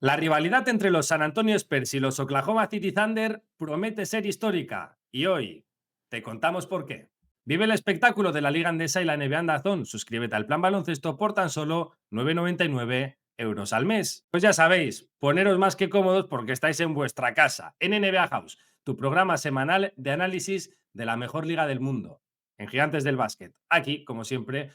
La rivalidad entre los San Antonio Spurs y los Oklahoma City Thunder promete ser histórica y hoy te contamos por qué. Vive el espectáculo de la Liga Andesa y la NBA en DAZN. Suscríbete al Plan Baloncesto por tan solo 9,99 € al mes. Pues ya sabéis, poneros más que cómodos porque estáis en vuestra casa, en NBA House, tu programa semanal de análisis de la mejor liga del mundo, en Gigantes del Básquet. Aquí, como siempre,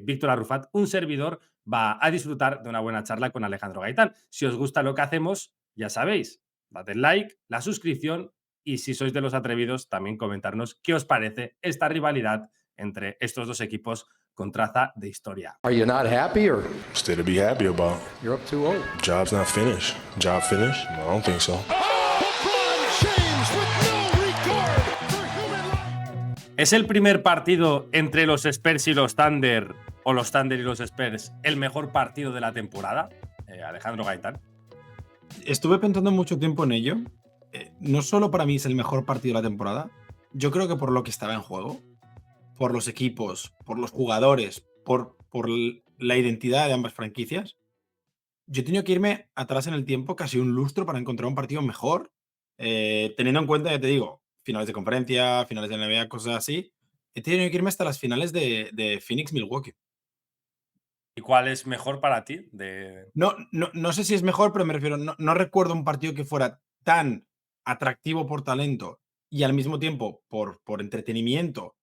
Víctor Arrufat, un servidor, va a disfrutar de una buena charla con Alejandro Gaitán. Si os gusta lo que hacemos, ya sabéis, dad el like, la suscripción y si sois de los atrevidos, también comentarnos qué os parece esta rivalidad entre estos dos equipos con traza de historia. Are you not happy or Still to be happy about. you're up too old? Job's not finished. Job finished? No, I don't think so. ¿Es el primer partido entre los Spurs y los Thunder, o los Thunder y los Spurs, el mejor partido de la temporada? Alejandro Gaitán. Estuve pensando mucho tiempo en ello. No solo para mí es el mejor partido de la temporada, yo creo que por lo que estaba en juego, por los equipos, por los jugadores, por la identidad de ambas franquicias. Yo he tenido que irme atrás en el tiempo, casi un lustro, para encontrar un partido mejor, teniendo en cuenta, ya te digo, finales de conferencia, finales de NBA, cosas así. He tenido que irme hasta las finales de Phoenix-Milwaukee. ¿Y cuál es mejor para ti? No sé si es mejor, pero me refiero, no recuerdo un partido que fuera tan atractivo por talento y al mismo tiempo por entretenimiento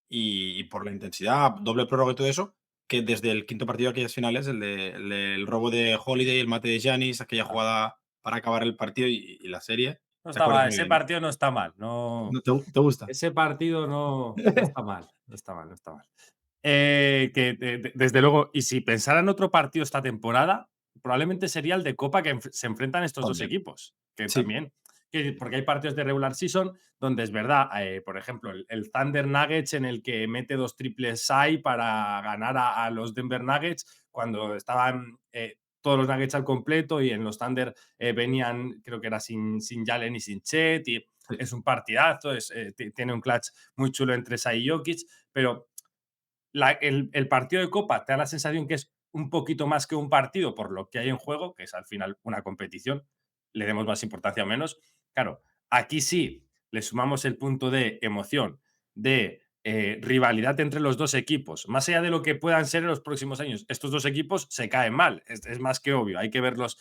y por la intensidad, doble prórroga y todo eso, que desde el quinto partido de aquellas finales, el robo de Holiday, el mate de Giannis, aquella Ah, jugada para acabar el partido y la serie. no ¿Te está acuerdas mal, muy ese bien, no? partido no está mal. No, ¿No te gusta? ese partido no está mal. No está mal, no está mal. Desde luego, y si pensara en otro partido esta temporada, probablemente sería el de Copa que se enfrentan estos dos También. equipos. Que Sí. también, porque hay partidos de regular season donde es verdad, por ejemplo, el Thunder Nuggets en el que mete dos triples Sai para ganar a los Denver Nuggets cuando estaban todos los Nuggets al completo y en los Thunder venían, creo que era sin Jalen y sin Chet, y Sí. es un partidazo, tiene un clutch muy chulo entre Sai y Jokic, pero el partido de Copa te da la sensación que es un poquito más que un partido por lo que hay en juego, que es al final una competición, le demos más importancia o menos. Claro, aquí sí le sumamos el punto de emoción, de rivalidad entre los dos equipos, más allá de lo que puedan ser en los próximos años. Estos dos equipos se caen mal, es más que obvio, hay que verlos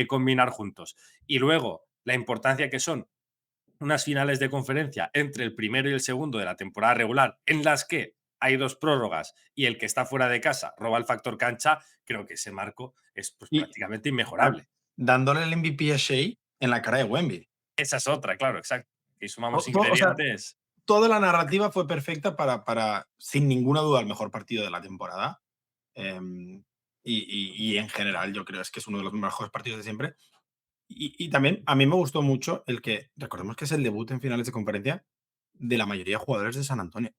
combinar juntos. Y luego, la importancia que son unas finales de conferencia entre el primero y el segundo de la temporada regular, en las que hay dos prórrogas y el que está fuera de casa roba el factor cancha, creo que ese marco es pues, Y prácticamente da- inmejorable. dándole el MVP a Shea en la cara de Wemby. Esa es otra, claro, exacto. Y sumamos O sea, ingredientes. toda la narrativa fue perfecta sin ninguna duda, el mejor partido de la temporada. Em, y en general, yo creo es que es uno de los mejores partidos de siempre. Y también a mí me gustó mucho el que, recordemos que es el debut en finales de conferencia de la mayoría de jugadores de San Antonio.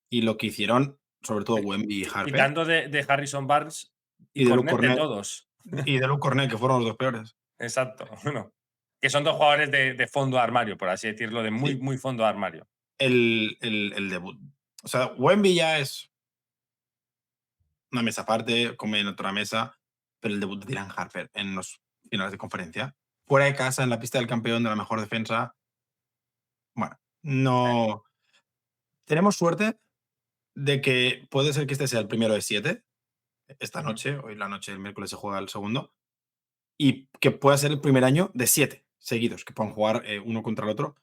Y lo que hicieron, sobre todo Wemby y Harper, Quitando de Harrison Barnes y y de Luke Cornet de Cornet, todos. que fueron los dos peores. Exacto. Bueno, que son dos jugadores de fondo de armario, por así decirlo, de muy, Sí, muy fondo de armario. el debut. O sea, Wemby ya es una mesa aparte, come en otra mesa, pero el debut de Dylan Harper en los finales de conferencia, fuera de casa, en la pista del campeón de la mejor defensa, bueno, no. Tenemos suerte de que puede ser que este sea el primero de 7 esta noche, hoy la noche del miércoles se juega el segundo, y que pueda ser el primer año de 7 seguidos, que puedan jugar uno contra el otro,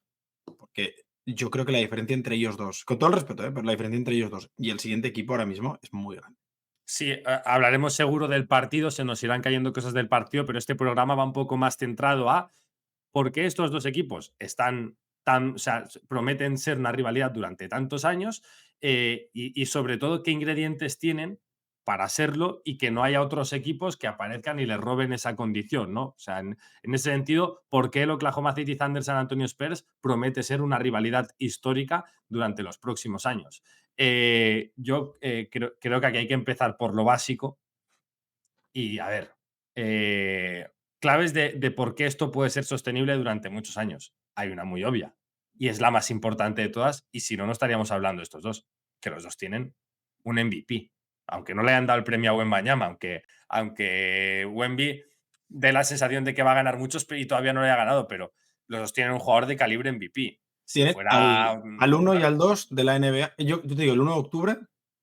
porque yo creo que la diferencia entre ellos dos, con todo el respeto, pero la diferencia entre ellos dos y el siguiente equipo ahora mismo es muy grande. Sí, hablaremos seguro del partido, se nos irán cayendo cosas del partido, pero este programa va un poco más centrado a por qué estos dos equipos están tan, o sea, prometen ser una rivalidad durante tantos años y sobre todo qué ingredientes tienen para serlo y que no haya otros equipos que aparezcan y les roben esa condición, ¿no? O sea, en ese sentido, ¿por qué el Oklahoma City Thunder San Antonio Spurs promete ser una rivalidad histórica durante los próximos años? Yo creo que aquí hay que empezar por lo básico y, a ver, claves de por qué esto puede ser sostenible durante muchos años. Hay una muy obvia y es la más importante de todas y si no, no estaríamos hablando de estos dos, que los dos tienen un MVP. Aunque no le hayan dado el premio a Wembanyama, aunque Wemby dé la sensación de que va a ganar muchos y todavía no lo haya ganado, pero los dos tienen un jugador de calibre MVP. Si Tienes fuera. al 1 y al 2 de la NBA. Yo te digo, el 1 de octubre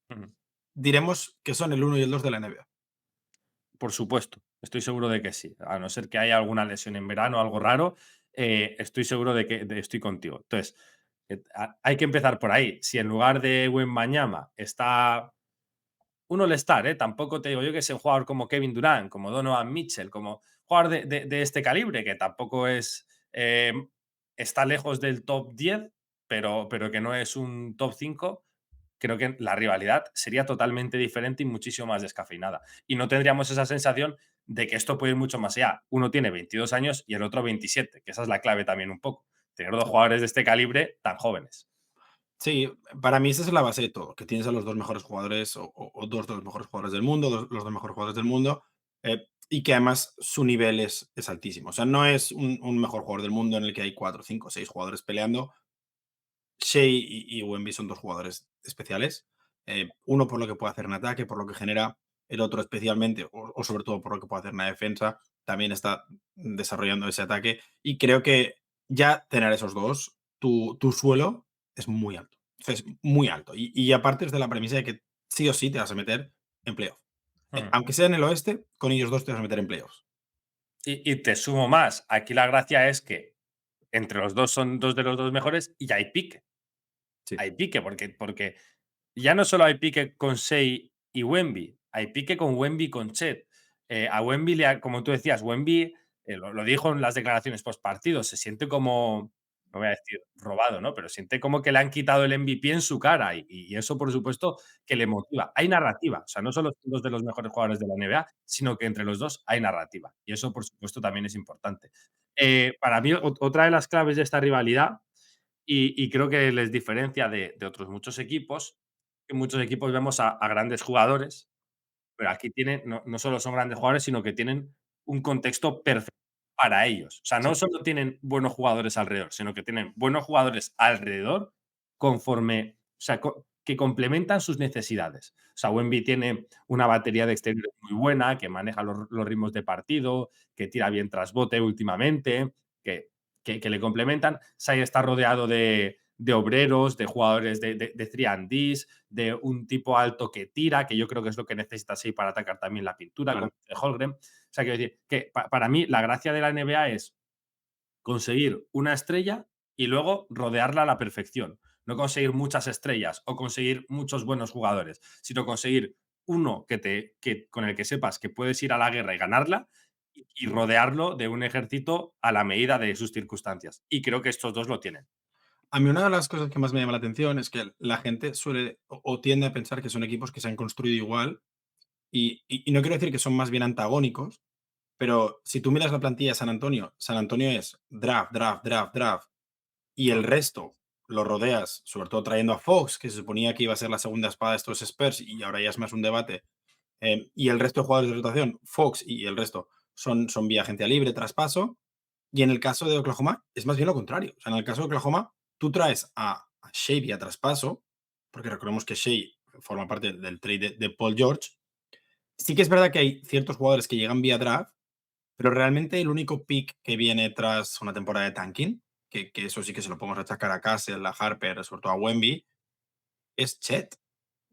Ujú. diremos que son el 1 y el 2 de la NBA. Por supuesto, estoy seguro de que sí. A no ser que haya alguna lesión en verano, algo raro, estoy seguro de que estoy contigo. Entonces, hay que empezar por ahí. Si en lugar de Wembanyama está un All-Star, tampoco te digo yo que sea un jugador como Kevin Durant, como Donovan Mitchell, como jugador de este calibre, que tampoco es está lejos del top 10, pero que no es un top 5. Creo que la rivalidad sería totalmente diferente y muchísimo más descafeinada. Y no tendríamos esa sensación de que esto puede ir mucho más allá. Uno tiene 22 años y el otro 27, que esa es la clave también un poco. Tener dos jugadores de este calibre tan jóvenes. Sí, para mí esa es la base de todo, que tienes a los 2 mejores jugadores o 2 de los mejores jugadores del mundo, los 2 mejores jugadores del mundo, y que además su nivel es altísimo. O sea, no es un mejor jugador del mundo en el que hay 4, 5, 6 jugadores peleando. Shea y Wemby son 2 jugadores especiales, uno por lo que puede hacer en ataque, por lo que genera, el otro especialmente, o sobre todo por lo que puede hacer en la defensa, también está desarrollando ese ataque, y creo que ya tener esos 2, tu suelo es muy alto. Es muy alto, y aparte es de la premisa de que sí o sí te vas a meter en playoff. Hmm. Aunque sea en el oeste, con ellos 2 te vas a meter en playoffs. Y te sumo más. Aquí la gracia es que entre los dos son dos de los dos mejores y hay pique. Sí, Hay pique, porque ya no solo hay pique con Shea y Wemby, hay pique con Wemby y con Chet. A Wemby, como tú decías, Wemby lo dijo en las declaraciones post partido, se siente como, no voy a decir robado, ¿no? Pero siente como que le han quitado el MVP en su cara y eso, por supuesto, que le motiva. Hay narrativa, o sea, no solo son dos de los mejores jugadores de la NBA, sino que entre los dos hay narrativa y eso, por supuesto, también es importante. Para mí, otra de las claves de esta rivalidad y creo que les diferencia de otros muchos equipos, que muchos equipos vemos a grandes jugadores, pero aquí tienen, no solo son grandes jugadores, sino que tienen un contexto perfecto para ellos. O sea, no sí. solo tienen buenos jugadores alrededor, sino que tienen buenos jugadores alrededor conforme, o sea, que complementan sus necesidades. O sea, Wemby tiene una batería de exteriores muy buena, que maneja los ritmos de partido, que tira bien tras bote últimamente, que, que le complementan. Sai está rodeado de obreros, de jugadores de 3&Ds, de un tipo alto que tira, que yo creo que es lo que necesita Shea para atacar también la pintura con Claro. Holmgren. O sea, quiero decir que para mí la gracia de la NBA es conseguir una estrella y luego rodearla a la perfección. No conseguir muchas estrellas o conseguir muchos buenos jugadores, sino conseguir uno con el que sepas que puedes ir a la guerra y ganarla y rodearlo de un ejército a la medida de sus circunstancias. Y creo que estos dos lo tienen. A mí una de las cosas que más me llama la atención es que la gente suele o tiende a pensar que son equipos que se han construido igual. Y no quiero decir que son más bien antagónicos, pero si tú miras la plantilla de San Antonio es draft, draft, draft, draft, y el resto lo rodeas, sobre todo trayendo a Fox, que se suponía que iba a ser la segunda espada de estos Spurs, y ahora ya es más un debate, y el resto de jugadores de rotación, Fox y el resto, son vía agencia libre, traspaso, y en el caso de Oklahoma es más bien lo contrario. O sea, en el caso de Oklahoma, tú traes a Shea vía traspaso, porque recordemos que Shea forma parte del trade de Paul George. Sí que es verdad que hay ciertos jugadores que llegan vía draft, pero realmente el único pick que viene tras una temporada de tanking, que eso sí que se lo podemos achacar a Castle, a Harper, sobre todo a Wemby, es Chet.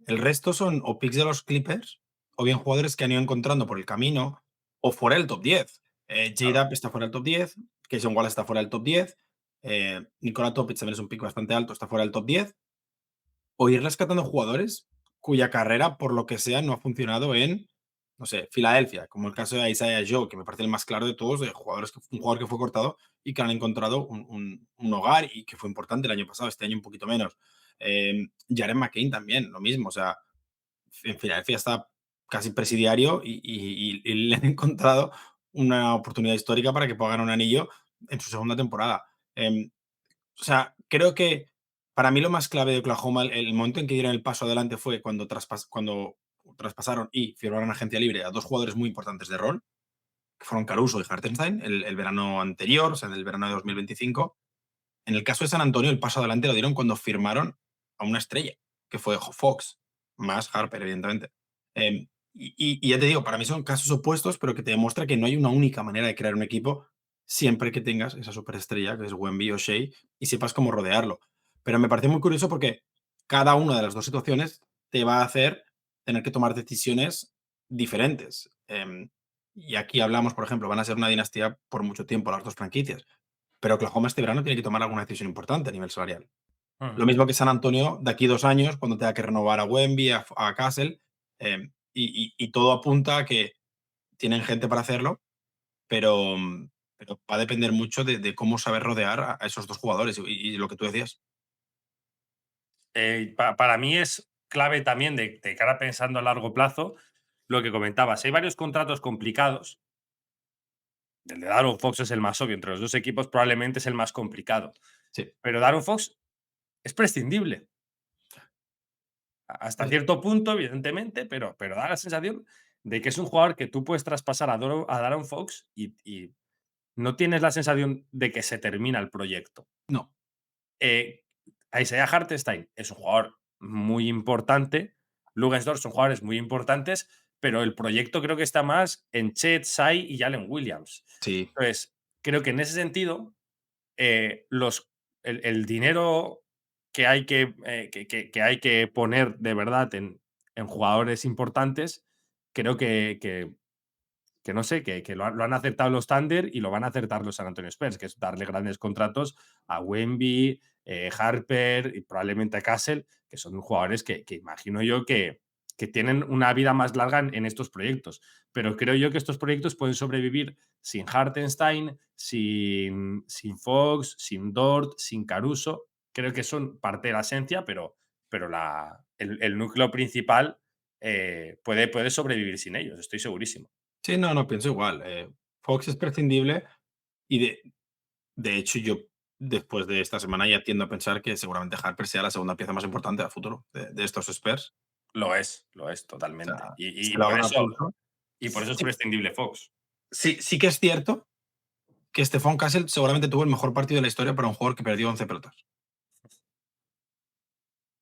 El resto son o picks de los Clippers o bien jugadores que han ido encontrando por el camino o fuera del top 10. Claro. J-Dub está fuera del top 10, Cason Wallace está fuera del top 10, Nikola Topic también es un pick bastante alto, está fuera del top 10, o ir rescatando jugadores cuya carrera, por lo que sea, no ha funcionado en, no sé, Filadelfia, como el caso de Isaiah Joe, que me parece el más claro de todos, de jugadores un jugador que fue cortado y que han encontrado un hogar y que fue importante el año pasado, este año un poquito menos. Jaren McCain también, lo mismo, o sea, en Filadelfia está casi presidiario y le han encontrado una oportunidad histórica para que pueda ganar un anillo en su segunda temporada. O sea, creo que para mí lo más clave de Oklahoma, el momento en que dieron el paso adelante fue cuando traspasaron y firmaron agencia libre a 2 jugadores muy importantes de rol, que fueron Caruso y Hartenstein, el verano anterior, o sea, en el verano de 2025. En el caso de San Antonio, el paso adelante lo dieron cuando firmaron a una estrella, que fue Fox, más Harper, evidentemente. Y ya te digo, para mí son casos opuestos, pero que te demuestra que no hay una única manera de crear un equipo siempre que tengas esa superestrella, que es Wemby o Shea, y sepas cómo rodearlo. Pero me parece muy curioso porque cada una de las dos situaciones te va a hacer tener que tomar decisiones diferentes. Y aquí hablamos, por ejemplo, van a ser una dinastía por mucho tiempo las dos franquicias, pero Oklahoma este verano tiene que tomar alguna decisión importante a nivel salarial. Lo Ujú. mismo que San Antonio de aquí 2 años, cuando tenga que renovar a Wemby, a Castle, y todo apunta a que tienen gente para hacerlo, pero, pero va a depender mucho de cómo saber rodear a esos 2 jugadores, y lo que tú decías. Para mí es clave también de cara pensando a largo plazo lo que comentabas. Hay varios contratos complicados. El de Darren Fox es el más obvio. Entre los dos equipos probablemente es el más complicado. Sí. Pero Darren Fox es prescindible. Hasta Es cierto punto, evidentemente, pero da la sensación de que es un jugador que tú puedes traspasar a Darren Fox y no tienes la sensación de que se termina el proyecto. no. Eh, Isaiah Hartenstein es un jugador muy importante. Luguensdorf son jugadores muy importantes, pero el proyecto creo que está más en Chet, Sai y Jalen Williams. Sí. Entonces, creo que en ese sentido, los, el dinero que hay que poner de verdad en jugadores importantes, creo que no sé, que lo han acertado los Thunder y lo van a acertar los San Antonio Spurs, que es darle grandes contratos a Wemby, Harper y probablemente a Castle, que son jugadores que imagino yo que tienen una vida más larga en estos proyectos. Pero creo yo que estos proyectos pueden sobrevivir sin Hartenstein, sin Fox, sin Dort, sin Caruso. Creo que son parte de la esencia, pero el núcleo principal puede sobrevivir sin ellos, estoy segurísimo. Sí, no, no, pienso igual. Fox es prescindible y de hecho yo después de esta semana ya tiendo a pensar que seguramente Harper sea la segunda pieza más importante a futuro de estos Spurs. Lo es O totalmente. sea, Y, se y lo por gana a eso, pulso. y por eso es Sí, prescindible Fox. sí, sí que es cierto que Stephon Castle seguramente tuvo el mejor partido de la historia para un jugador que perdió 11 pelotas.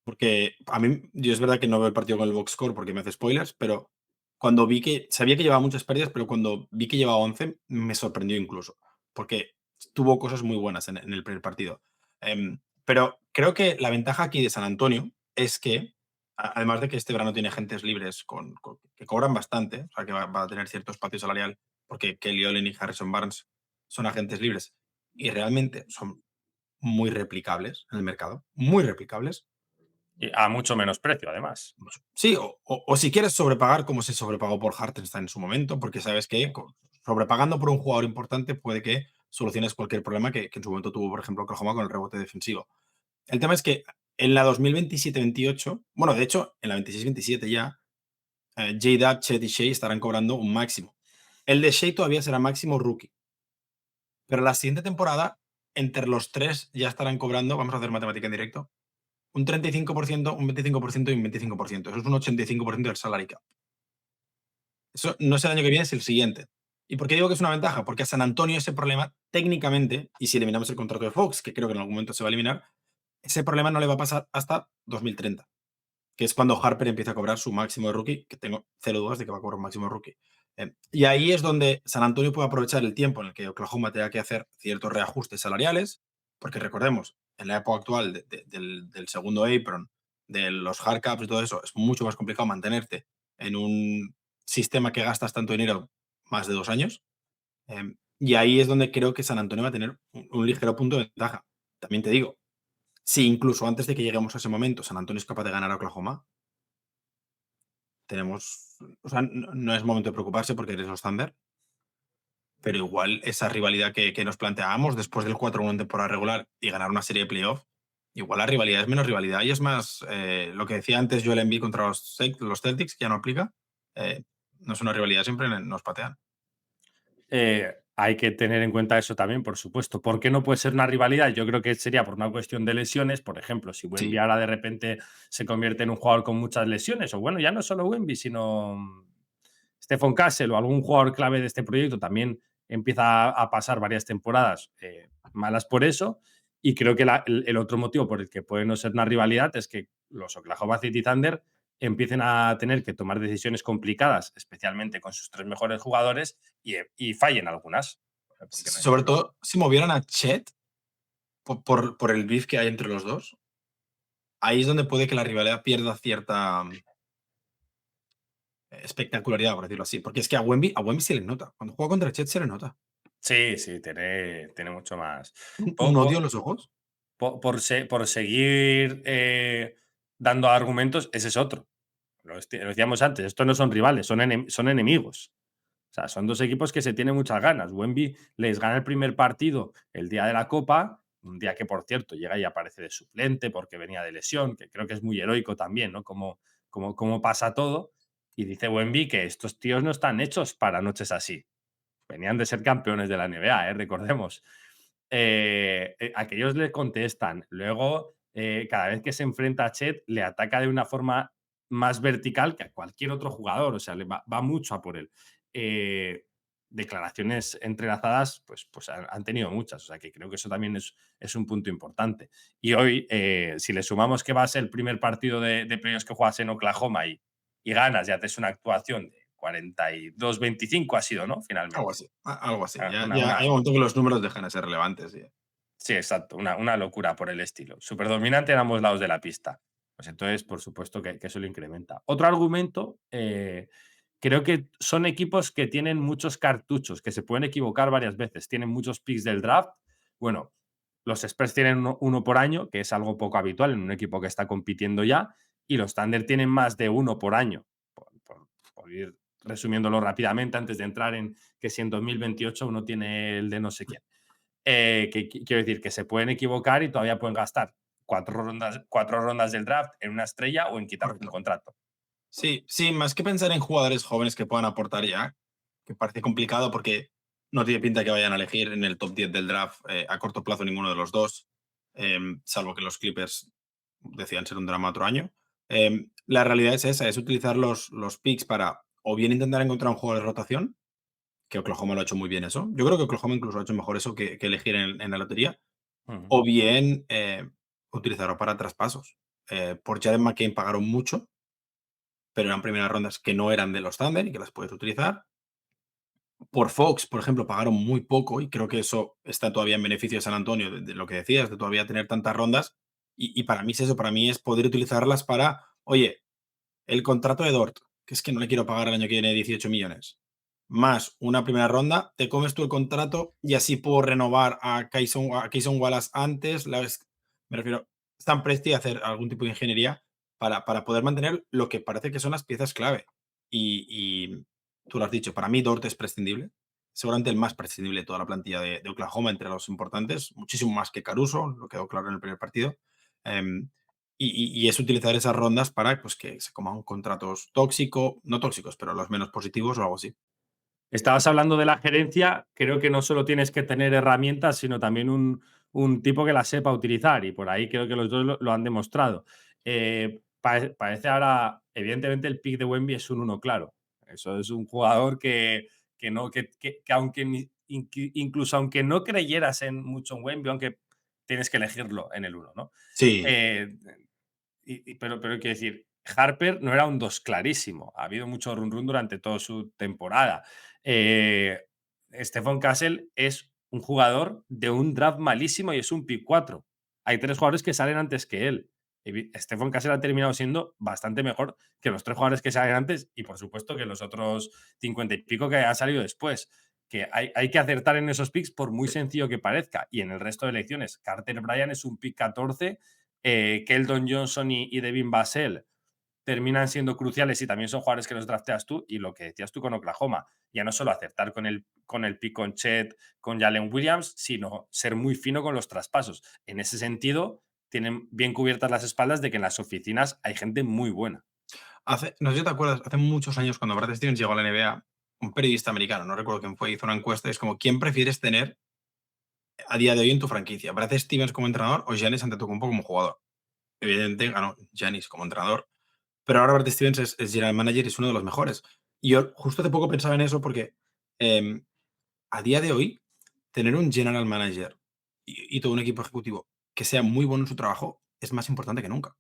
Porque a mí, yo es verdad que no veo el partido con el box score porque me hace spoilers, pero cuando vi que, sabía que llevaba muchas pérdidas, pero cuando vi que llevaba 11 me sorprendió incluso, porque tuvo cosas muy buenas en el primer partido. Pero creo que la ventaja aquí de San Antonio es que, además de que este verano tiene agentes libres que cobran bastante, o sea, que va a tener cierto espacio salarial, porque Kelly Olin y Harrison Barnes son agentes libres y realmente son muy replicables en el mercado, muy replicables. Y a mucho menos precio, además. Sí, o si quieres sobrepagar como se sobrepagó por Hartenstein en su momento, porque sabes que sobrepagando por un jugador importante puede que soluciones cualquier problema que en su momento tuvo, por ejemplo, Oklahoma con el rebote defensivo. El tema es que en la 2027-28, bueno, de hecho, en la 26-27 ya, J-Dub, Chet y Shea estarán cobrando un máximo. El de Shea todavía será máximo rookie, pero la siguiente temporada, entre los tres ya estarán cobrando, vamos a hacer matemática en directo, un 35%, un 25% y un 25%. Eso es un 85% del salary cap. Eso no es el año que viene, es el siguiente. ¿Y por qué digo que es una ventaja? Porque a San Antonio ese problema, técnicamente, y si eliminamos el contrato de Fox, que creo que en algún momento se va a eliminar, ese problema no le va a pasar hasta 2030, que es cuando Harper empieza a cobrar su máximo de rookie, que tengo cero dudas de que va a cobrar un máximo de rookie. Y ahí es donde San Antonio puede aprovechar el tiempo en el que Oklahoma tenga que hacer ciertos reajustes salariales, porque recordemos, en la época actual del segundo apron, de los hard caps y todo eso, es mucho más complicado mantenerte en un sistema que gastas tanto dinero más de 2 años. Y ahí es donde creo que San Antonio va a tener un ligero punto de ventaja. También te digo, si incluso antes de que lleguemos a ese momento San Antonio es capaz de ganar a Oklahoma, tenemos, o sea, no es momento de preocuparse porque eres los Thunder, pero igual esa rivalidad que nos planteábamos después del 4-1 en temporada regular y ganar una serie de playoff, igual la rivalidad es menos rivalidad y es más lo que decía antes Joel Embiid contra los Celtics, que ya no aplica. No es una rivalidad, siempre nos patean. Hay que tener en cuenta eso también, por supuesto. ¿Por qué no puede ser una rivalidad? Yo creo que sería por una cuestión de lesiones. Por ejemplo, si Wemby Sí, ahora de repente se convierte en un jugador con muchas lesiones, o bueno, ya no solo Wemby, sino Stephon Castle o algún jugador clave de este proyecto también empieza a pasar varias temporadas malas por eso. Y creo que el otro motivo por el que puede no ser una rivalidad es que los Oklahoma City Thunder empiecen a tener que tomar decisiones complicadas, especialmente con sus 3 mejores jugadores, y fallen algunas. Porque no Sobre decirlo. todo, si movieran a Chet por el beef que hay entre los dos, ahí es donde puede que la rivalidad pierda cierta espectacularidad, por decirlo así. Porque es que a Wemby se le nota. Cuando juega contra Chet se le nota. Sí, sí, tiene mucho más. Un Po odio po en los ojos. por seguir, dando argumentos, ese es otro. Lo decíamos antes, estos no son rivales, son enemigos. O sea, son 2 equipos que se tienen muchas ganas. Wemby les gana el primer partido el día de la Copa, un día que, por cierto, llega y aparece de suplente porque venía de lesión, que creo que es muy heroico también, ¿no? Cómo pasa todo. Y dice Wemby que estos tíos no están hechos para noches así. Venían de ser campeones de la NBA, recordemos. Aquellos le contestan. Luego, cada vez que se enfrenta a Chet, le ataca de una forma más vertical que a cualquier otro jugador. O sea, va mucho a por él. Eh, Declaraciones entrelazadas, pues han tenido muchas. O sea, que creo que eso también es un punto importante. Y hoy, si le sumamos que va a ser el primer partido de playoffs que juegas en Oklahoma y ganas y haces una actuación de 42-25 ha sido, ¿no? Algo Finalmente. así. Algo así. Ah, Ya hay un momento que los números dejan de ser relevantes. Sí. Sí, exacto, una locura por el estilo. Superdominante en ambos lados de la pista. Pues entonces, por supuesto que eso lo incrementa. Otro argumento, creo que son equipos que tienen muchos cartuchos, que se pueden equivocar varias veces. Tienen muchos picks del draft. Bueno, los Spurs tienen uno por año, que es algo poco habitual en un equipo que está compitiendo ya, y los Thunder tienen más de uno por año. Por ir resumiéndolo rápidamente antes de entrar en que si en 2028 uno tiene el de no sé quién. Quiero decir que se pueden equivocar y todavía pueden gastar 4 rondas del draft en una estrella o en quitarse un Correcto. contrato. Sí, sí, más que pensar en jugadores jóvenes que puedan aportar ya, que parece complicado porque no tiene pinta que vayan a elegir en el top 10 del draft a corto plazo ninguno de los dos, salvo que los Clippers decidan ser un drama otro año. La realidad es esa, es utilizar los picks para o bien intentar encontrar un jugador de rotación, que Oklahoma lo ha hecho muy bien eso. Yo creo que Oklahoma incluso ha hecho mejor eso que elegir en la lotería, Ujú. o bien utilizarlo para traspasos. Por Jared McCain pagaron mucho, pero eran primeras rondas que no eran de los Thunder y que las puedes utilizar. Por Fox, por ejemplo, pagaron muy poco y creo que eso está todavía en beneficio de San Antonio, de lo que decías, de todavía tener tantas rondas. Y para mí es eso, para mí es poder utilizarlas para, oye, el contrato de Dort, que es que no le quiero pagar el año que viene 18 millones, más una primera ronda, te comes tú el contrato y así puedo renovar a Kayson Wallace antes. Me refiero, están Presti a hacer algún tipo de ingeniería para poder mantener lo que parece que son las piezas clave. Y tú lo has dicho, para mí Dort es prescindible, seguramente el más prescindible de toda la plantilla de Oklahoma entre los importantes, muchísimo más que Caruso, lo quedó claro en el primer partido. Em, y es utilizar esas rondas para pues, que se coman contratos tóxicos, no tóxicos, pero los menos positivos o algo así. Estabas hablando de la gerencia, creo que no solo tienes que tener herramientas, sino también un tipo que las sepa utilizar y por ahí creo que los dos lo han demostrado. Parece ahora, evidentemente el pick de Wemby es un uno claro. Eso es un jugador que no, que aunque incluso aunque no creyeras en mucho en Wemby, aunque tienes que elegirlo en el uno, ¿no? Sí, Eh, pero quiero decir, Harper no era un 2 clarísimo. Ha habido mucho run run durante toda su temporada. Eh, Stephon Castle es un jugador de un draft malísimo y es un pick 4. Hay 3 jugadores que salen antes que él. Stephon Castle ha terminado siendo bastante mejor que los 3 jugadores que salen antes y, por supuesto, que los otros 50 y pico que han salido después. Que hay que acertar en esos picks por muy sencillo que parezca. Y en el resto de elecciones, Carter Bryan es un pick 14, Keldon Johnson y Devin Vassell terminan siendo cruciales y también son jugadores que los drafteas tú. Y lo que decías tú con Oklahoma, ya no solo acertar con el pick con Chet, con Jalen Williams, sino ser muy fino con los traspasos. En ese sentido, tienen bien cubiertas las espaldas de que en las oficinas hay gente muy buena. no sé si te acuerdas, hace muchos años cuando Brad Stevens llegó a la NBA, un periodista americano, no recuerdo quién fue, hizo una encuesta, es como, ¿quién prefieres tener a día de hoy en tu franquicia? ¿Brad Stevens como entrenador o Giannis Antetokounmpo como jugador? Evidentemente ganó Giannis como entrenador, pero ahora Brad Stevens es general manager y es uno de los mejores. Y yo justo hace poco pensaba en eso porque em, a día de hoy, tener un general manager y todo un equipo ejecutivo que sea muy bueno en su trabajo es más importante que nunca.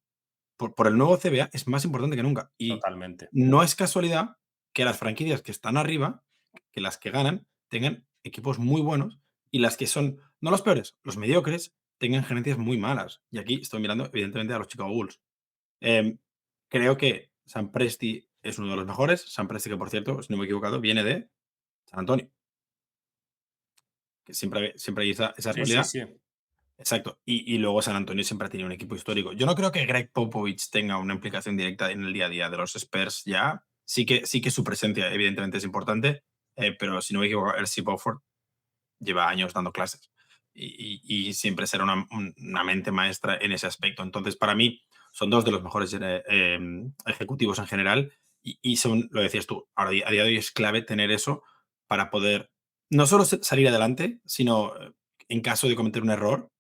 por el nuevo CBA es más importante que nunca. Y Totalmente. no es casualidad que las franquicias que están arriba, que las que ganan, tengan equipos muy buenos y las que son, no los peores, los mediocres, tengan gerencias muy malas. Y aquí estoy mirando, evidentemente, a los Chicago Bulls. Em, Creo que Sam Presti es uno de los mejores. Sam Presti, que por cierto, si no me he equivocado, viene de San Antonio, que siempre hay esa Sí, sí, rivalidad. sí. Exacto. Y luego San Antonio siempre ha tenido un equipo histórico. Yo no creo que Greg Popovich tenga una implicación directa en el día a día de los Spurs ya. Sí que su presencia, evidentemente, es importante, pero si no me equivoco, R.C. Beaufort lleva años dando clases y siempre será una mente maestra en ese aspecto. Entonces, para mí, son dos de los mejores ejecutivos en general y son, lo decías tú, ahora a día de hoy es clave tener eso para poder no solo salir adelante, sino en caso de cometer un error,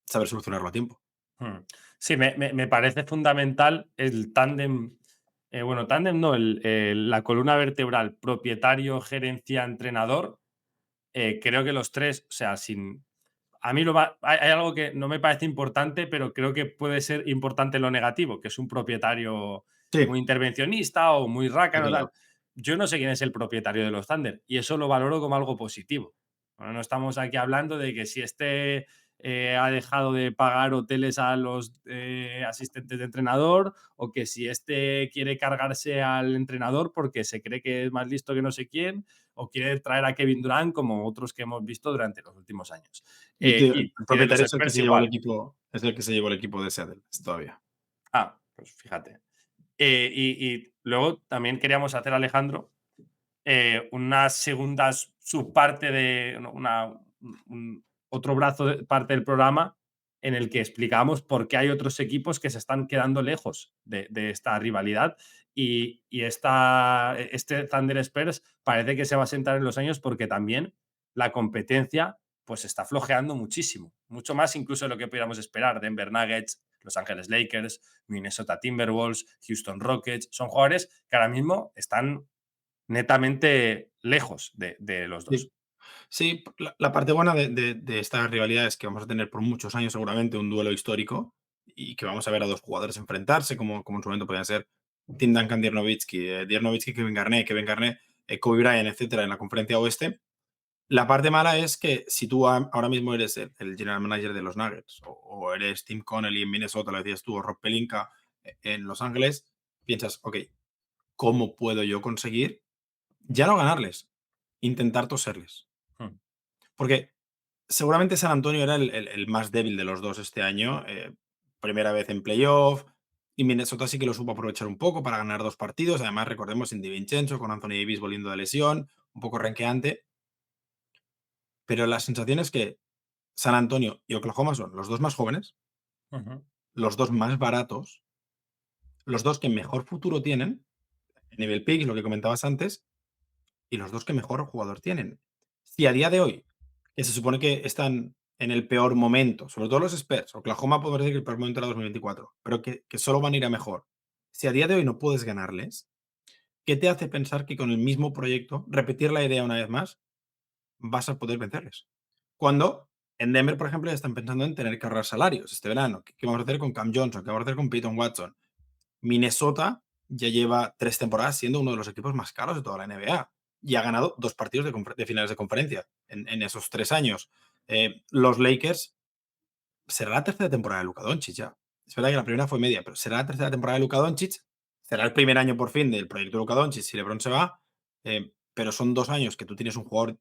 saber solucionarlo a tiempo. Mm. Sí, me parece fundamental el tándem, bueno, tándem no, la columna vertebral propietario, gerencia, entrenador. Creo que los tres, o sea, sin. A mí hay algo que no me parece importante, pero creo que puede ser importante en lo negativo, que es un propietario muy Sí, intervencionista o muy rácano, totalmente. tal. Yo no sé quién es el propietario de los Thunder y eso lo valoro como algo positivo. Bueno, no estamos aquí hablando de que si este ha dejado de pagar hoteles a los asistentes de entrenador o que si este quiere cargarse al entrenador porque se cree que es más listo que no sé quién o quiere traer a Kevin Durant como otros que hemos visto durante los últimos años. El Y de los propietario es el que Spurs se llevó el igual. equipo, es el que se llevó el equipo de Seattle todavía. Pues fíjate. Y luego también queríamos hacer, Alejandro, una segunda subparte de otro brazo de parte del programa en el que explicamos por qué hay otros equipos que se están quedando lejos de esta rivalidad y este Thunder Spurs parece que se va a sentar en los años porque también la competencia pues está flojeando muchísimo, mucho más incluso de lo que pudiéramos esperar. Denver Nuggets, Los Ángeles Lakers, Minnesota Timberwolves, Houston Rockets, son jugadores que ahora mismo están netamente lejos de los dos. Sí. Sí, la parte buena de esta rivalidad es que vamos a tener por muchos años seguramente un duelo histórico y que vamos a ver a dos jugadores enfrentarse, como en su momento podían ser Tim Duncan, Dirk Nowitzki, Kevin Garnett, Kobe Bryant, etcétera, en la conferencia oeste. La parte mala es que si tú ahora mismo eres el general manager de los Nuggets o eres Tim Connelly en Minnesota, lo decías tú, o Rob Pelinka en Los Ángeles, piensas, ok, ¿cómo puedo yo conseguir ya no ganarles, intentar toserles? Mm. Porque seguramente San Antonio era el más débil de los dos este año. Primera vez en playoff. Y Minnesota sí que lo supo aprovechar un poco para ganar dos partidos. Además, recordemos en DiVincenzo, con Anthony Davis volviendo de lesión, un poco renqueante. Pero la sensación es que San Antonio y Oklahoma son los dos más jóvenes, Ujú. los dos más baratos, los dos que mejor futuro tienen, a nivel pick, lo que comentabas antes, y los dos que mejor jugador tienen. Si a día de hoy, que se supone que están en el peor momento, sobre todo los Spurs, Oklahoma podemos decir que el peor momento era 2024, pero que solo van a ir a mejor. Si a día de hoy no puedes ganarles, ¿qué te hace pensar que con el mismo proyecto, repetir la idea una vez más, vas a poder vencerles? Cuando en Denver, por ejemplo, ya están pensando en tener que ahorrar salarios este verano. ¿Qué vamos a hacer con Cam Johnson? ¿Qué vamos a hacer con Peyton Watson? Minnesota ya lleva 3 temporadas siendo uno de los equipos más caros de toda la NBA y ha ganado 2 partidos de finales de conferencia en esos 3 años. Los Lakers será la tercera temporada de Luka Doncic ya. Es verdad que la primera fue media, pero será la tercera temporada de Luka Doncic. Será el primer año por fin del proyecto Luka Doncic si LeBron se va. Pero son 2 años que tú tienes un jugador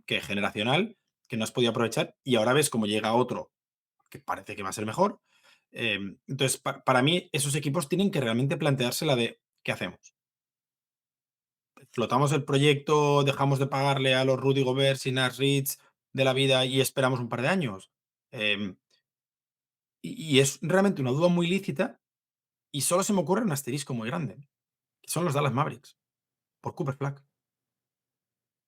que generacional que no has podido aprovechar y ahora ves cómo llega otro que parece que va a ser mejor. Entonces, para mí, esos equipos tienen que realmente plantearse la de ¿qué hacemos? ¿Explotamos el proyecto, dejamos de pagarle a los Rudy Gobert y Nash Reeds de la vida y esperamos un par de años? Em, y es realmente una duda muy lícita y solo se me ocurre un asterisco muy grande, que son los Dallas Mavericks, por Cooper Flag.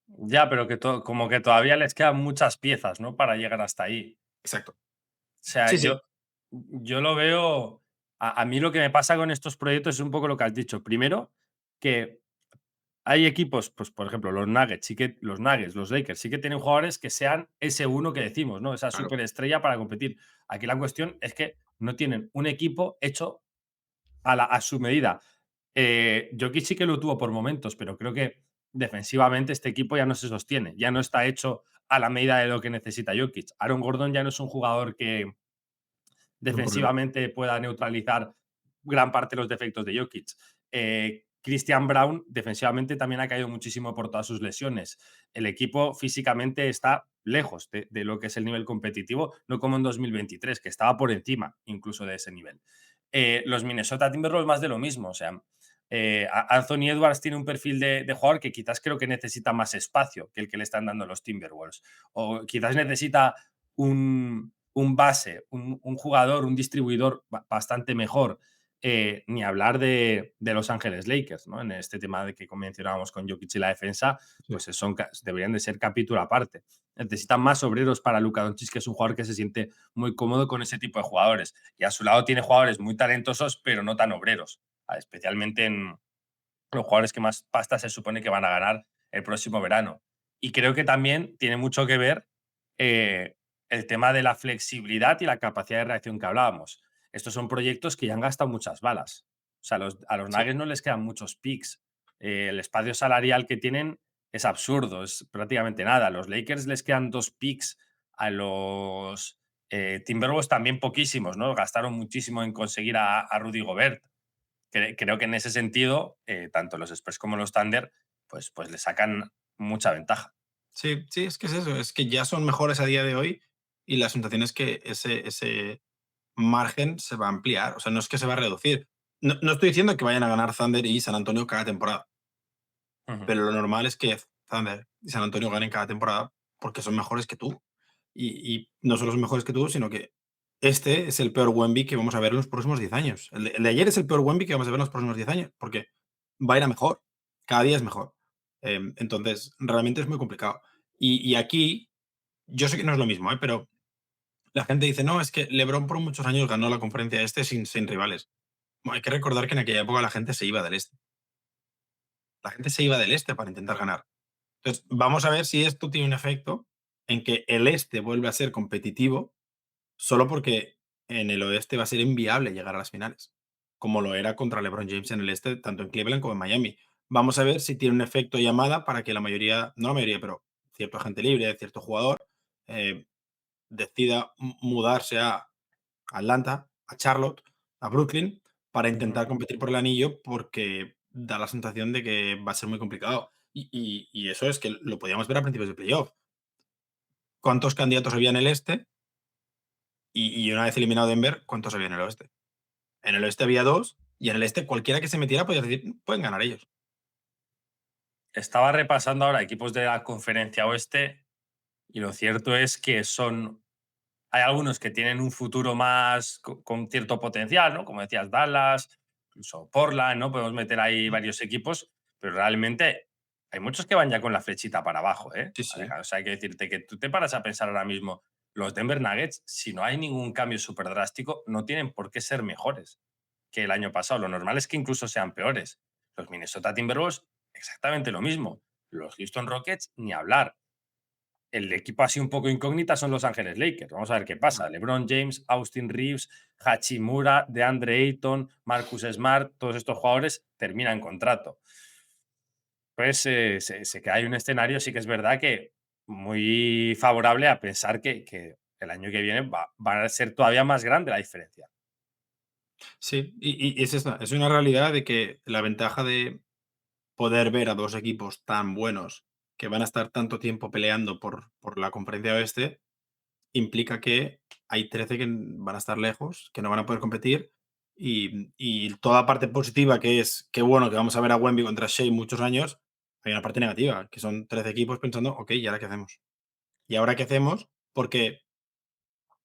Ya, pero que como que todavía les quedan muchas piezas, ¿no? Para llegar hasta ahí. Exacto. O sea, Sí, sí. yo lo veo. A mí lo que me pasa con estos proyectos es un poco lo que has dicho. Primero, que hay equipos, pues por ejemplo, los Nuggets, los Lakers, sí que tienen jugadores que sean ese uno que decimos, ¿no? Esa Claro. superestrella para competir. Aquí la cuestión es que no tienen un equipo hecho a su medida. Jokic sí que lo tuvo por momentos, pero creo que defensivamente este equipo ya no se sostiene, ya no está hecho a la medida de lo que necesita Jokic. Aaron Gordon ya no es un jugador que No por el- defensivamente pueda neutralizar gran parte de los defectos de Jokic. Christian Brown defensivamente también ha caído muchísimo por todas sus lesiones. El equipo físicamente está lejos de lo que es el nivel competitivo, no como en 2023, que estaba por encima incluso de ese nivel. Los Minnesota Timberwolves más de lo mismo, o sea, Anthony Edwards tiene un perfil de jugador que quizás creo que necesita más espacio que el que le están dando los Timberwolves, o quizás necesita un base, un jugador, un distribuidor bastante mejor. Ni hablar de Los Ángeles Lakers, ¿no? En este tema de que mencionábamos con Jokic y la defensa, Sí. pues deberían de ser capítulo aparte. Necesitan más obreros para Luka Doncic, que es un jugador que se siente muy cómodo con ese tipo de jugadores. Y a su lado tiene jugadores muy talentosos, pero no tan obreros, especialmente en los jugadores que más pasta se supone que van a ganar el próximo verano. Y creo que también tiene mucho que ver eh, el tema de la flexibilidad y la capacidad de reacción que hablábamos. Estos son proyectos que ya han gastado muchas balas. O sea, a los Sí. Nuggets no les quedan muchos picks. El espacio salarial que tienen es absurdo, es prácticamente nada. A los Lakers les quedan 2 picks, a los Timberwolves también poquísimos, ¿no? Gastaron muchísimo en conseguir a Rudy Gobert. Creo que en ese sentido, tanto los Spurs como los Thunder, pues le sacan mucha ventaja. Sí, sí, es que es eso, es que ya son mejores a día de hoy y la sensación es que ese margen se va a ampliar, o sea, no es que se va a reducir. No estoy diciendo que vayan a ganar Thunder y San Antonio cada temporada, Ujú. pero lo normal es que Thunder y San Antonio ganen cada temporada porque son mejores que tú. Y no solo son mejores que tú, sino que este es el peor Wemby que vamos a ver en los próximos 10 años. El de ayer es el peor Wemby que vamos a ver en los próximos 10 años, porque va a ir a mejor. Cada día es mejor. Entonces, realmente es muy complicado. Y aquí, yo sé que no es lo mismo, ¿eh? Pero la gente dice, no, es que LeBron por muchos años ganó la conferencia este sin rivales. Bueno, hay que recordar que en aquella época la gente se iba del este. La gente se iba del este para intentar ganar. Entonces, vamos a ver si esto tiene un efecto en que el este vuelve a ser competitivo solo porque en el oeste va a ser inviable llegar a las finales, como lo era contra LeBron James en el este, tanto en Cleveland como en Miami. Vamos a ver si tiene un efecto llamada para que la mayoría, no la mayoría, pero cierto agente libre, cierto jugador, eh, decida mudarse a Atlanta, a Charlotte, a Brooklyn, para Ujú. intentar competir por el anillo, porque da la sensación de que va a ser muy complicado. Y eso es que lo podíamos ver a principios de playoff. ¿Cuántos candidatos había en el este? Y una vez eliminado Denver, ¿cuántos había en el oeste? En el oeste había dos, y en el este cualquiera que se metiera podía decir, pueden ganar ellos. Estaba repasando ahora equipos de la conferencia oeste y lo cierto es que hay algunos que tienen un futuro más con cierto potencial, ¿no? Como decías, Dallas, incluso Portland, ¿no? Podemos meter ahí varios equipos, pero realmente hay muchos que van ya con la flechita para abajo, ¿eh? Sí, sí. O sea, hay que decirte que tú te paras a pensar ahora mismo, los Denver Nuggets, si no hay ningún cambio súper drástico, no tienen por qué ser mejores que el año pasado. Lo normal es que incluso sean peores. Los Minnesota Timberwolves, exactamente lo mismo. Los Houston Rockets, ni hablar. El equipo así un poco incógnita son Los Ángeles Lakers. Vamos a ver qué pasa. LeBron James, Austin Reeves, Hachimura, DeAndre Ayton, Marcus Smart, todos estos jugadores terminan contrato. Pues que hay un escenario, sí que es verdad que muy favorable a pensar que el año que viene va a ser todavía más grande la diferencia. Sí, y es esta, es una realidad de que la ventaja de poder ver a dos equipos tan buenos que van a estar tanto tiempo peleando por la conferencia oeste implica que hay 13 que van a estar lejos, que no van a poder competir. Y toda parte positiva, que es qué bueno que vamos a ver a Wemby contra Shea muchos años, hay una parte negativa, que son 13 equipos pensando, ok, ¿y ahora qué hacemos? ¿Y ahora qué hacemos? Porque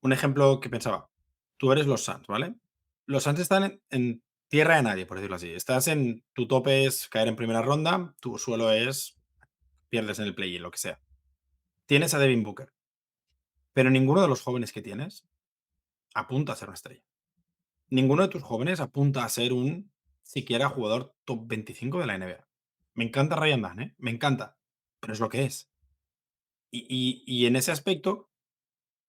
un ejemplo que pensaba, tú eres los Suns, ¿vale? Los Suns están en tierra de nadie, por decirlo así. Estás en, tu tope es caer en primera ronda, tu suelo es pierdes en el play-in, lo que sea. Tienes a Devin Booker, pero ninguno de los jóvenes que tienes apunta a ser una estrella. Ninguno de tus jóvenes apunta a ser un siquiera jugador top 25 de la NBA. Me encanta Ryan Dunn, ¿eh? Me encanta, pero es lo que es. Y en ese aspecto,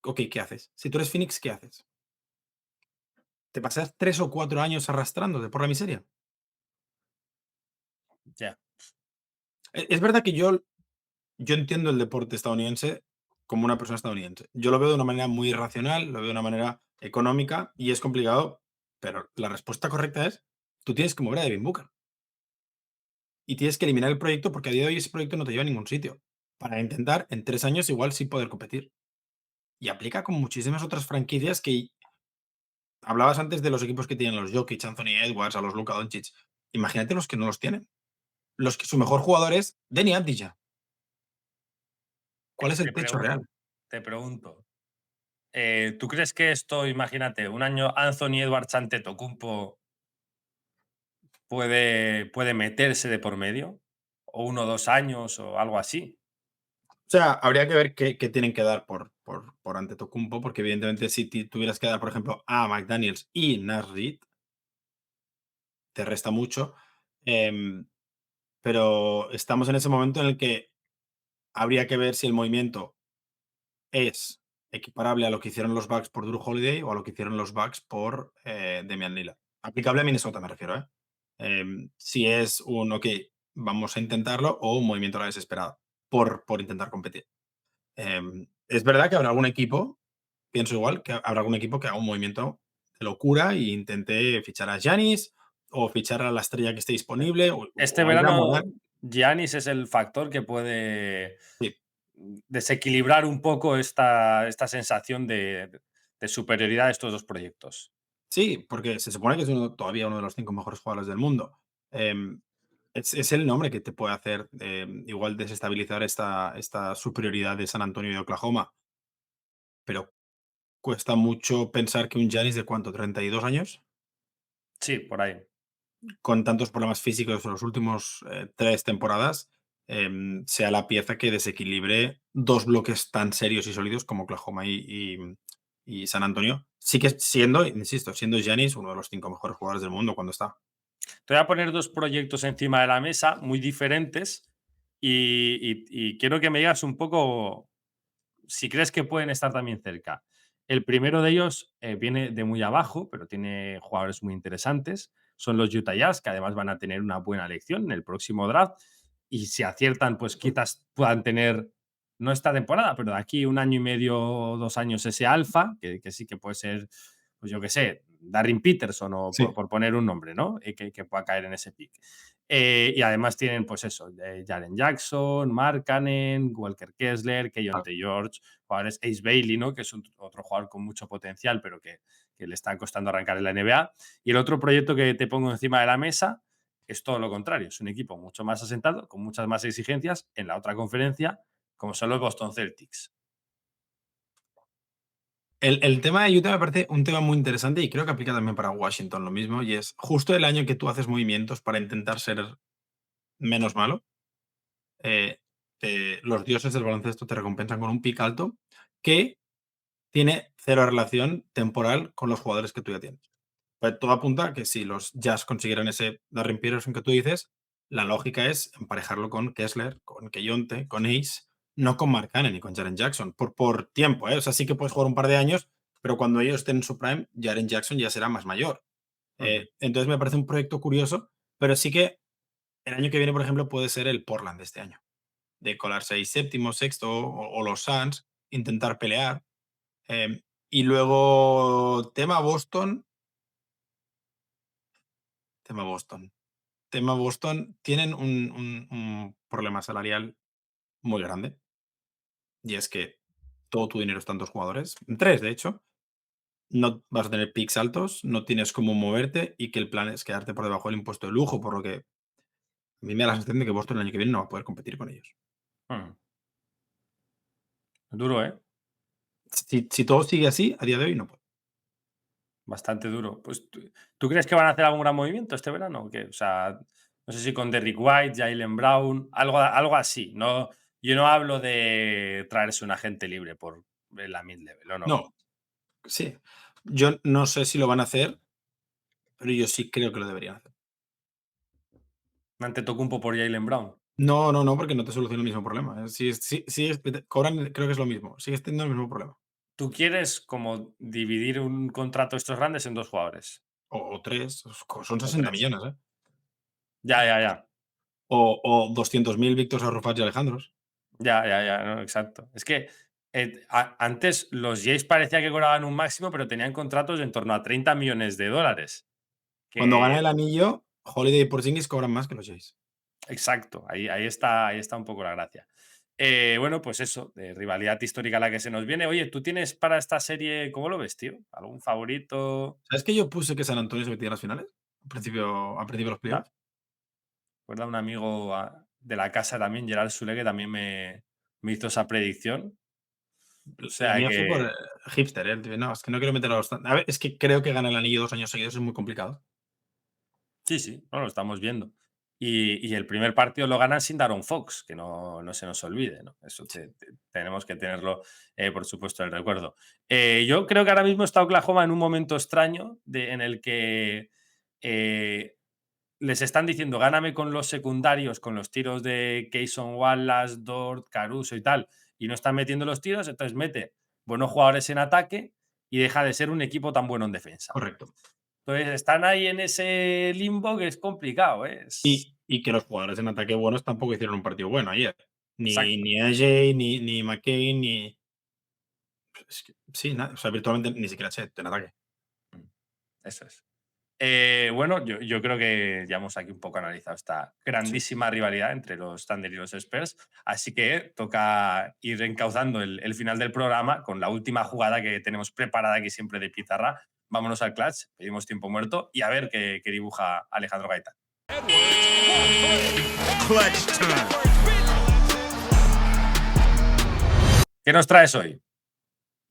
ok, ¿qué haces? Si tú eres Phoenix, ¿qué haces? te pasas 3 o 4 años arrastrándote por la miseria. Ya. Es verdad que yo entiendo el deporte estadounidense como una persona estadounidense. Yo lo veo de una manera muy racional, lo veo de una manera económica y es complicado, pero la respuesta correcta es, tú tienes que mover a Devin Booker y tienes que eliminar el proyecto porque a día de hoy ese proyecto no te lleva a ningún sitio. Para intentar en 3 años igual sí poder competir. Y aplica con muchísimas otras franquicias que hablabas antes de los equipos que tienen los Jokic, Anthony Edwards, a los Luka Doncic. Imagínate los que no los tienen. Los que su mejor jugador es Denny Avdija. ¿Cuál es Te el techo pregunto, real? te pregunto, ¿tú crees que esto, imagínate, un año Anthony Edwards Antetokounmpo puede meterse de por medio? ¿O 1 o 2 años o algo así? O sea, habría que ver qué tienen que dar por Antetokounmpo, porque evidentemente si tuvieras que dar, por ejemplo, a McDaniels y Nash Reed, te resta mucho. Em, pero estamos en ese momento en el que habría que ver si el movimiento es equiparable a lo que hicieron los Bucks por Drew Holiday o a lo que hicieron los Bucks por Damian Lillard. Aplicable a Minnesota, me refiero, ¿eh? Si es un, ok, vamos a intentarlo, o un movimiento a la desesperada por intentar competir. Es verdad que habrá algún equipo, pienso igual, que habrá algún equipo que haga un movimiento de locura e intente fichar a Giannis o fichar a la estrella que esté disponible Este o a ir a verano, Morán. Giannis es el factor que puede Sí, desequilibrar un poco esta sensación de superioridad de estos 2 proyectos. sí, porque se supone que es todavía uno de los 5 mejores jugadores del mundo. Em, es el nombre que te puede hacer igual desestabilizar esta superioridad de San Antonio y de Oklahoma, pero cuesta mucho pensar que un Giannis de cuánto, 32 años, Sí, por ahí. con tantos problemas físicos en los últimos 3 temporadas, sea la pieza que desequilibre dos bloques tan serios y sólidos como Oklahoma y San Antonio. Sí que siendo, insisto, siendo Giannis uno de los 5 mejores jugadores del mundo cuando está. Te voy a poner 2 proyectos encima de la mesa, muy diferentes, y quiero que me digas un poco si crees que pueden estar también cerca. El primero de ellos viene de muy abajo, pero tiene jugadores muy interesantes. Son los Utah Jazz, que además van a tener una buena elección en el próximo draft. Y si aciertan, pues quizás puedan tener, no esta temporada, pero de aquí 1 año y medio, 2 años, ese alfa, que sí que puede ser, pues yo qué sé, Darren Peterson o Sí. por poner un nombre, ¿no? Que pueda caer en ese pick. Y además tienen, pues eso, Jaren Jackson, Mark Cannon, Walker Kessler, Claro. Keyonte George, jugadores Ace Bailey, ¿no? Que es otro jugador con mucho potencial, pero que le está costando arrancar en la NBA. Y el otro proyecto que te pongo encima de la mesa es todo lo contrario. Es un equipo mucho más asentado, con muchas más exigencias en la otra conferencia, como son los Boston Celtics. El tema de Utah me parece un tema muy interesante y creo que aplica también para Washington lo mismo, y es justo el año que tú haces movimientos para intentar ser menos malo, eh, los dioses del baloncesto te recompensan con un pick alto que tiene cero relación temporal con los jugadores que tú ya tienes. Pues todo apunta a que si los Jazz consiguieran ese Darren Peterson que tú dices, la lógica es emparejarlo con Kessler, con Keyonte, con Ace, no con Mark Cannon y con Jaren Jackson, por tiempo, ¿eh? O sea, sí que puedes jugar un par de años, pero cuando ellos estén en su prime, Jaren Jackson ya será más mayor. Ujú. Entonces me parece un proyecto curioso, pero sí que el año que viene, por ejemplo, puede ser el Portland de este año, de colarse ahí séptimo, sexto o los Suns, intentar pelear. Y luego, tema Boston. Tema Boston, tienen un problema salarial muy grande, y es que todo tu dinero está en 2 jugadores, en 3 de hecho, no vas a tener picks altos, no tienes cómo moverte y que el plan es quedarte por debajo del impuesto de lujo, por lo que a mí me da la sensación de que Boston el año que viene no va a poder competir con ellos. Mm. Duro, ¿eh? Si todo sigue así, a día de hoy no puede. Bastante duro. Pues, ¿tú crees que van a hacer algún gran movimiento este verano o qué? O sea, no sé si con Derrick White, Jaylen Brown, algo así. No, yo no hablo de traerse un agente libre por la mid-level, o no. No, sí. Yo no sé si lo van a hacer, pero yo sí creo que lo deberían hacer. Antetokounmpo por Jaylen Brown. No, no, no, porque no te soluciona el mismo problema. Si cobran, creo que es lo mismo, sigues teniendo el mismo problema. tú quieres como dividir un contrato de estos grandes en 2 jugadores, O 3, son o 60 3. millones, ¿eh? Ya, ya, ya. O 200.000 Víctor Arrufat y Alejandros. Ya, ya, ya, no, exacto. Es que, antes los Jays parecía que cobraban un máximo, pero tenían contratos en torno a 30 millones de dólares, Cuando gana que el anillo, Holiday y Porzingis cobran más que los Jays. exacto, ahí está un poco la gracia. Bueno, pues eso, de rivalidad histórica la que se nos viene. Oye, ¿tú tienes para esta serie, cómo lo ves, tío? ¿Algún favorito? ¿Sabes que yo puse que San Antonio se metía en las finales? Al principio de los ¿Da? playoffs. Recuerda un amigo de la casa también, Gerard Sule, que también me hizo esa predicción. O La sea mía fue por que hipster, ¿eh? El tío, no, es que no quiero meter a los. A ver, es que creo que ganar el anillo 2 años seguidos es muy complicado. sí, sí, no lo estamos viendo. Y el primer partido lo ganan sin Darren Fox, que no se nos olvide, ¿no? Eso tenemos que tenerlo, por supuesto, en el recuerdo. Yo creo que ahora mismo está Oklahoma en un momento extraño en el que eh, les están diciendo, gáname con los secundarios, con los tiros de Cason Wallace, Dort, Caruso y tal, y no están metiendo los tiros, entonces mete buenos jugadores en ataque y deja de ser un equipo tan bueno en defensa. Correcto. Entonces están ahí en ese limbo que es complicado, ¿eh? Y que los jugadores en ataque buenos tampoco hicieron un partido bueno ayer. Exacto. Ni AJ, ni McCain, ni. Sí, nada, o sea, virtualmente ni siquiera Chet en ataque. Eso es. Bueno, yo creo que ya hemos aquí un poco analizado esta Sí. grandísima rivalidad entre los Thunder y los Spurs, así que toca ir encauzando el final del programa con la última jugada que tenemos preparada aquí siempre de pizarra. Vámonos al clutch, pedimos tiempo muerto y a ver qué dibuja Alejandro Gaitán. Clutch time. ¿Qué nos traes hoy?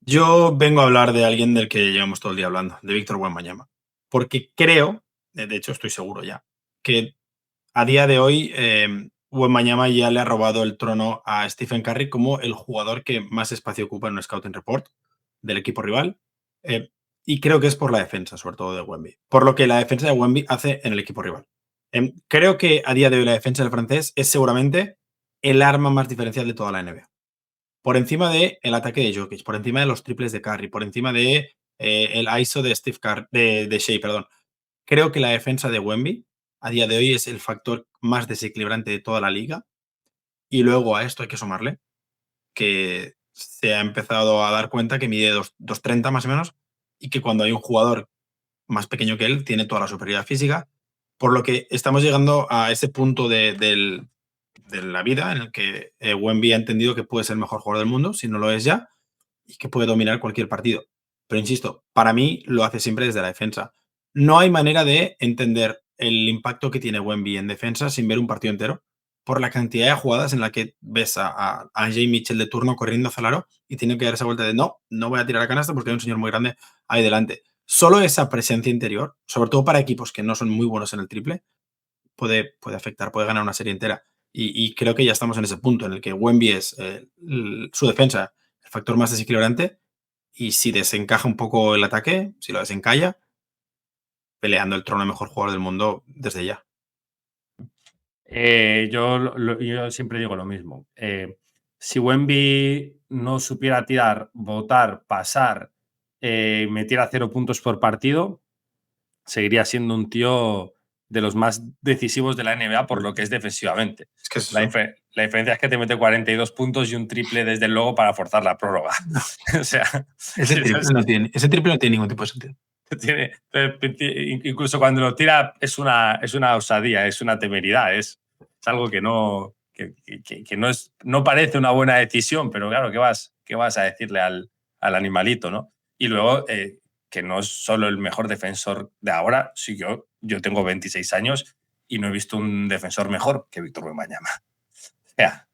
Yo vengo a hablar de alguien del que llevamos todo el día hablando, de Víctor Wembanyama. Porque creo, de hecho estoy seguro ya, que a día de hoy Wembanyama ya le ha robado el trono a Stephen Curry como el jugador que más espacio ocupa en un scouting report del equipo rival. eh, y creo que es por la defensa, sobre todo de Wemby. Por lo que la defensa de Wemby hace en el equipo rival. Creo que a día de hoy la defensa del francés es seguramente el arma más diferencial de toda la NBA. Por encima del ataque de Jokic, por encima de los triples de Curry, por encima de el ISO de Steve Curry, de Shea, perdón. Creo que la defensa de Wemby a día de hoy es el factor más desequilibrante de toda la liga. Y luego a esto hay que sumarle que se ha empezado a dar cuenta que mide 2,30 más o menos y que cuando hay un jugador más pequeño que él tiene toda la superioridad física. Por lo que estamos llegando a ese punto de la vida en el que Wemby ha entendido que puede ser el mejor jugador del mundo, si no lo es ya, y que puede dominar cualquier partido. Pero insisto, para mí lo hace siempre desde la defensa. No hay manera de entender el impacto que tiene Wemby en defensa sin ver un partido entero, por la cantidad de jugadas en la que ves a Jay Mitchell de turno corriendo hacia el aro y tiene que dar esa vuelta de no voy a tirar a canasta porque hay un señor muy grande ahí delante. Solo esa presencia interior, sobre todo para equipos que no son muy buenos en el triple, puede afectar, puede ganar una serie entera. Y creo que ya estamos en ese punto en el que Wemby es su defensa el factor más desequilibrante y si desencaja un poco el ataque, si lo desencalla, peleando el trono de mejor jugador del mundo desde ya. Yo siempre digo lo mismo. Si Wemby no supiera tirar, botar, pasar, metiera 0 puntos por partido, seguiría siendo un tío de los más decisivos de la NBA por lo que es defensivamente. Es que es La, eso. la diferencia es que te mete 42 puntos y un triple desde luego para forzar la prórroga. No, O sea, ese triple no tiene ningún tipo de sentido. incluso cuando lo tira es una osadía, es una temeridad, es algo que no parece una buena decisión, pero claro, ¿qué vas a decirle al animalito, ¿no? Y luego, que no es solo el mejor defensor de ahora, sí, yo tengo 26 años y no he visto un defensor mejor que Víctor Wembanyama. O sea,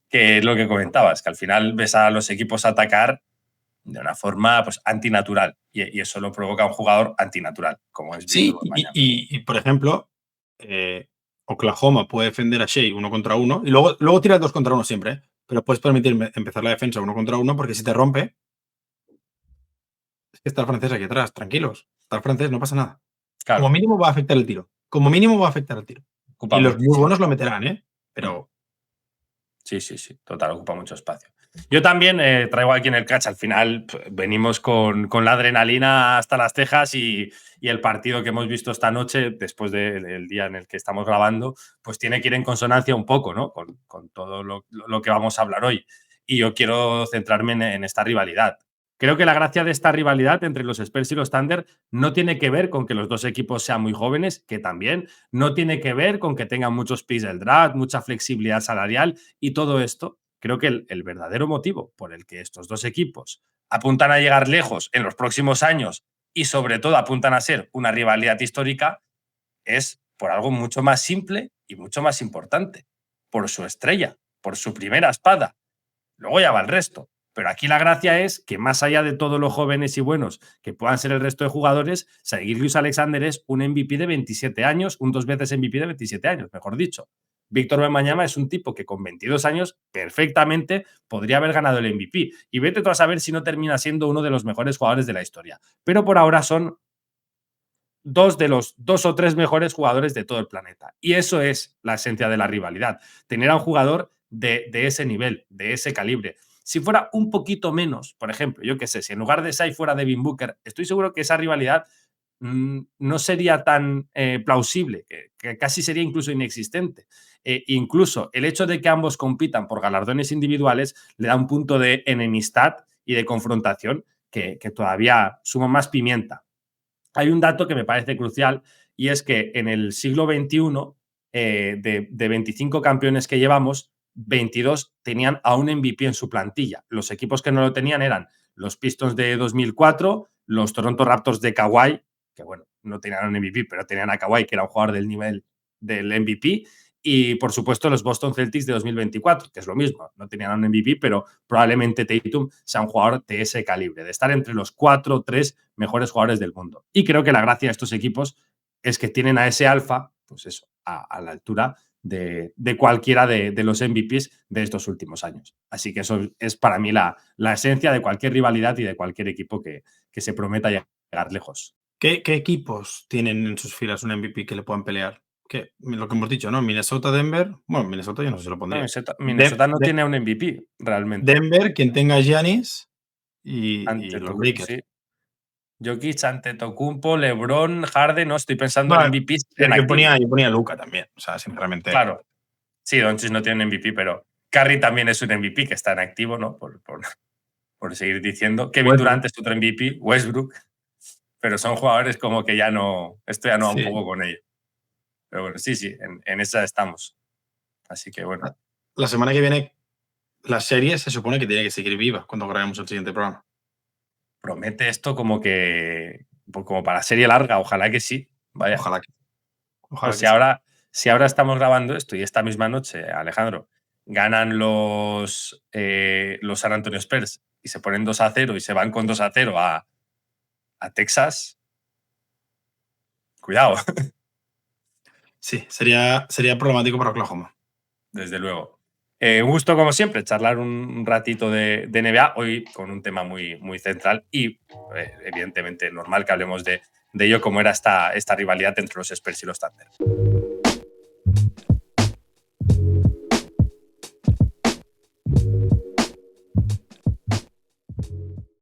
que es lo que comentabas, que al final ves a los equipos atacar de una forma pues, antinatural y eso lo provoca un jugador antinatural, como es Víctor Sí, Wembanyama. y, por ejemplo, Oklahoma puede defender a Shea 1 contra 1 y luego tira el 2 contra 1 siempre, ¿eh? Pero puedes permitirme empezar la defensa 1 contra 1 porque si te rompe, es que está el francés aquí atrás, tranquilos. Está el francés, no pasa nada. Claro, Como mínimo va a afectar el tiro. Como mínimo va a afectar el tiro. ocupa Y los muy muchísimo. buenos lo meterán, ¿eh? Pero Sí, total, ocupa mucho espacio. Yo también traigo aquí en el catch. Al final venimos con la adrenalina hasta las cejas y el partido que hemos visto esta noche, después del día en el que estamos grabando, pues tiene que ir en consonancia un poco, ¿no? Con todo lo que vamos a hablar hoy. Y yo quiero centrarme en esta rivalidad. Creo que la gracia de esta rivalidad entre los Spurs y los Thunder no tiene que ver con que los dos equipos sean muy jóvenes, que también, no tiene que ver con que tengan muchos picks del draft, mucha flexibilidad salarial y todo esto. Creo que el verdadero motivo por el que estos dos equipos apuntan a llegar lejos en los próximos años y sobre todo apuntan a ser una rivalidad histórica es por algo mucho más simple y mucho más importante, por su estrella, por su primera espada. Luego ya va el resto. Pero aquí la gracia es que más allá de todos los jóvenes y buenos que puedan ser el resto de jugadores, Shai Gilgeous-Alexander es un MVP de 27 años, un 2 veces MVP de 27 años, mejor dicho. Víctor Wembanyama es un tipo que con 22 años perfectamente podría haber ganado el MVP. Y vete tú a saber si no termina siendo uno de los mejores jugadores de la historia. Pero por ahora son dos de los 2 o 3 mejores jugadores de todo el planeta. Y eso es la esencia de la rivalidad. Tener a un jugador de ese nivel, de ese calibre. Si fuera un poquito menos, por ejemplo, yo qué sé, si en lugar de Shai fuera Devin Booker, estoy seguro que esa rivalidad no sería tan plausible, que casi sería incluso inexistente. Incluso el hecho de que ambos compitan por galardones individuales le da un punto de enemistad y de confrontación que todavía suma más pimienta. Hay un dato que me parece crucial y es que en el siglo XXI, de 25 campeones que llevamos, 22 tenían a un MVP en su plantilla. Los equipos que no lo tenían eran los Pistons de 2004, los Toronto Raptors de Kawhi, que bueno, no tenían un MVP, pero tenían a Kawhi, que era un jugador del nivel del MVP, y por supuesto los Boston Celtics de 2024, que es lo mismo, no tenían un MVP, pero probablemente Tatum sea un jugador de ese calibre, de estar entre los 4 o 3 mejores jugadores del mundo. Y creo que la gracia de estos equipos es que tienen a ese alfa, pues eso, a la altura de cualquiera de los MVPs de estos últimos años. Así que eso es para mí la esencia de cualquier rivalidad y de cualquier equipo que se prometa llegar lejos. ¿Qué equipos tienen en sus filas un MVP que le puedan pelear? Lo que hemos dicho, ¿no? Minnesota, Denver. Bueno, Minnesota yo no sé si lo pondría. Minnesota no tiene un MVP realmente. Denver, quien tenga a Giannis y los Lakers. Sí. Jokic, Antetokounmpo, LeBron, Harden, no estoy pensando Vale, en MVPs. yo ponía a Luka también. O sea, sinceramente. Claro. Sí, Doncic no tiene un MVP, pero Curry también es un MVP que está en activo, ¿no? Por seguir diciendo. Kevin Durant es otro MVP, Westbrook. Pero son jugadores como que ya no. Esto ya no va un poco con ellos. Pero bueno, sí, en esa estamos. Así que bueno. La semana que viene, la serie se supone que tiene que seguir viva cuando grabemos el siguiente programa. Promete esto como para serie larga, ojalá que sí. Vaya. Ojalá que Pues si ahora estamos grabando esto y esta misma noche, Alejandro, ganan los San Antonio Spurs y se ponen 2-0 y se van con 2-0 a Texas, cuidado. Sí, sería problemático para Oklahoma. Desde luego. Un gusto, como siempre, charlar un ratito de NBA, hoy con un tema muy, muy central y, evidentemente, normal que hablemos de ello, como era esta rivalidad entre los Spurs y los Thunder.